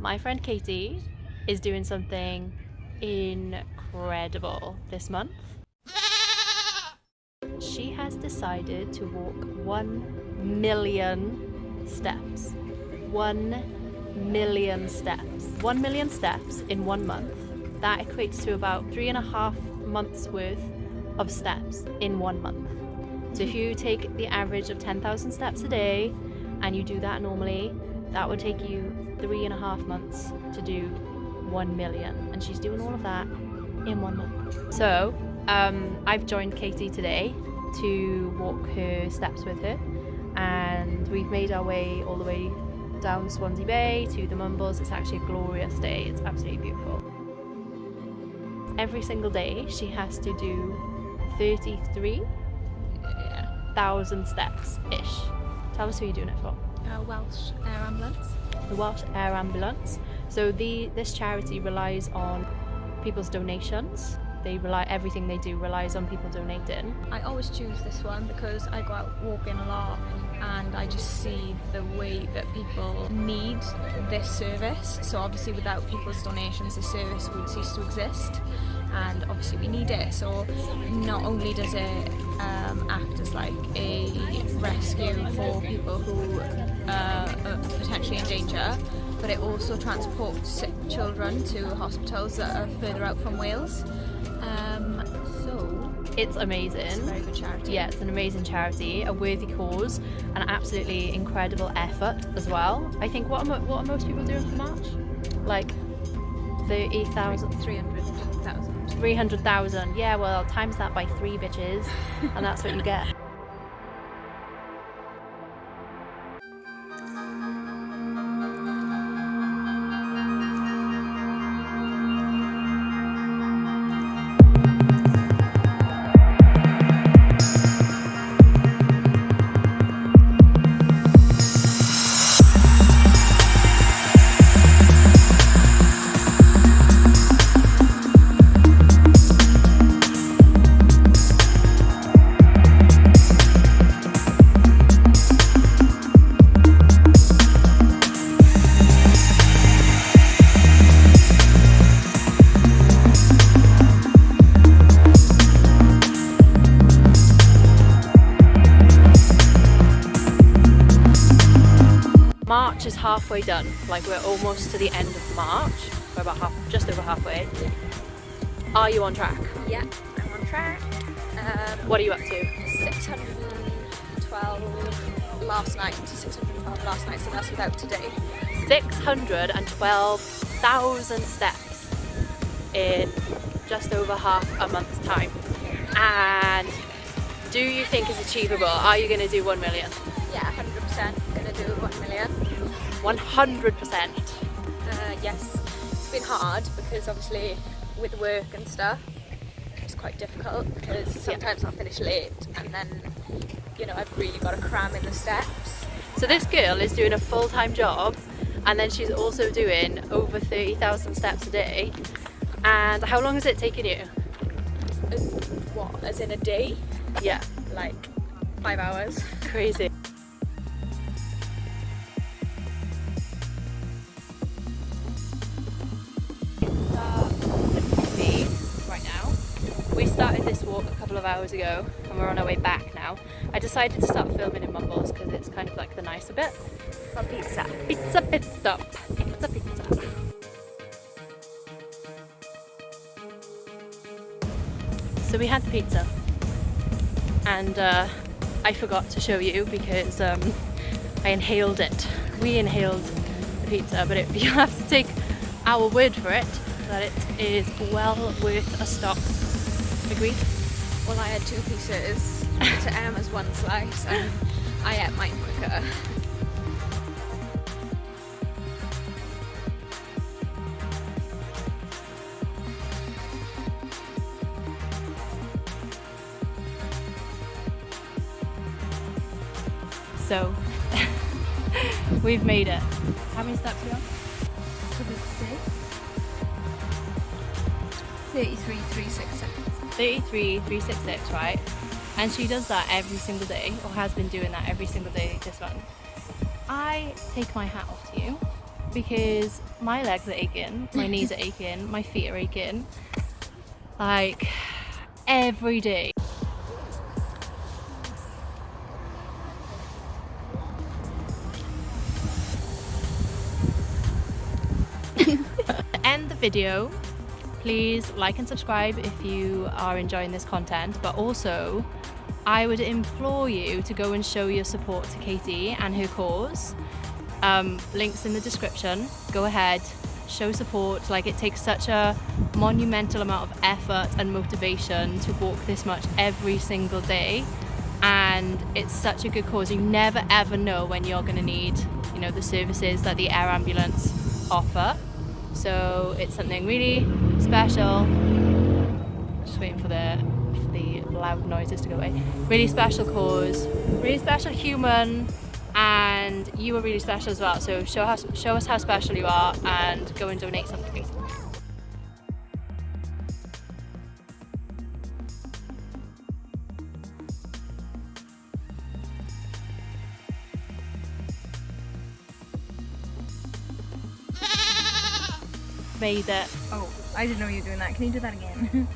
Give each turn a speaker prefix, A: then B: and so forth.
A: My friend Katy is doing something incredible this month. She has decided to walk 1 million steps. 1 million steps. 1 million steps in 1 month. That equates to about 3.5 months worth of steps in 1 month. So if you take the average of 10,000 steps a day and you do that normally, that would take you 3.5 months to do 1 million. And she's doing all of that in 1 month. So I've joined Katy today to walk her steps with her, and we've made our way all the way down Swansea Bay to the Mumbles. It's actually a glorious day. It's absolutely beautiful. Every single day she has to do 33,000 steps-ish. Tell us who you're doing it for.
B: Welsh Air Ambulance.
A: The Welsh Air Ambulance. So this charity relies on people's donations. Everything they do relies on people donating.
B: I always choose this one because I go out walking a lot and I just see the way that people need this service. So obviously without people's donations, this service would cease to exist, and obviously we need it. So not only does it act as like a rescue for people who are potentially in danger, but it also transports sick children to hospitals that are further out from Wales. So
A: it's amazing.
B: It's a very good charity.
A: Yeah, it's an amazing charity, a worthy cause, an absolutely incredible effort as well. I think what are most people doing for March? Like 30,000,
B: 300,000.
A: 300,000. Yeah, well, times that by 3 bitches, and that's what you get. March is halfway done, like we're almost to the end of March. We're about just over halfway. Are you on track?
B: Yeah, I'm on track.
A: What are you up to?
B: 612 last night, so that's without today.
A: 612,000 steps in just over half a month's time. And do you think it's achievable? Are you going to do 1 million?
B: Yeah, 100% gonna do 1 million.
A: 100%?
B: Yes. It's been hard because obviously with work and stuff, it's quite difficult because sometimes I'll finish late and then, you know, I've really got to cram in the steps.
A: So this girl is doing a full-time job, and then she's also doing over 30,000 steps a day. And how long has it taken you?
B: What, as in a day?
A: Yeah.
B: Like 5 hours.
A: Crazy. Right now. We started this walk a couple of hours ago and we're on our way back now. I decided to start filming in Mumbles because it's kind of like the nicer bit.
B: For pizza.
A: Pizza pit stop. Pizza pizza. So we had the pizza and I forgot to show you because I inhaled it. We inhaled the pizza, but you'll have to take our word for it that it is well worth a stop. Agreed?
B: Well, I had 2 pieces to Emma's 1 slice and I ate mine quicker.
A: So we've made it. How many steps are you on?
B: 33,366.
A: 33,366, right? And she does that every single day, or has been doing that every single day this month. I take my hat off to you because my legs are aching, my knees are aching, my feet are aching, like every day. To end the video, please like and subscribe if you are enjoying this content, but also I would implore you to go and show your support to Katy and her cause. Links in the description. Go ahead, show support. Like, it takes such a monumental amount of effort and motivation to walk this much every single day, and it's such a good cause. You never ever know when you're going to need, you know, the services that the air ambulance offer. So it's something really special. Just waiting for the loud noises to go away. Really special cause, really special human, and you are really special as well. So show us how special you are and go and donate something. Made it.
B: Oh, I didn't know you were doing that. Can you do that again?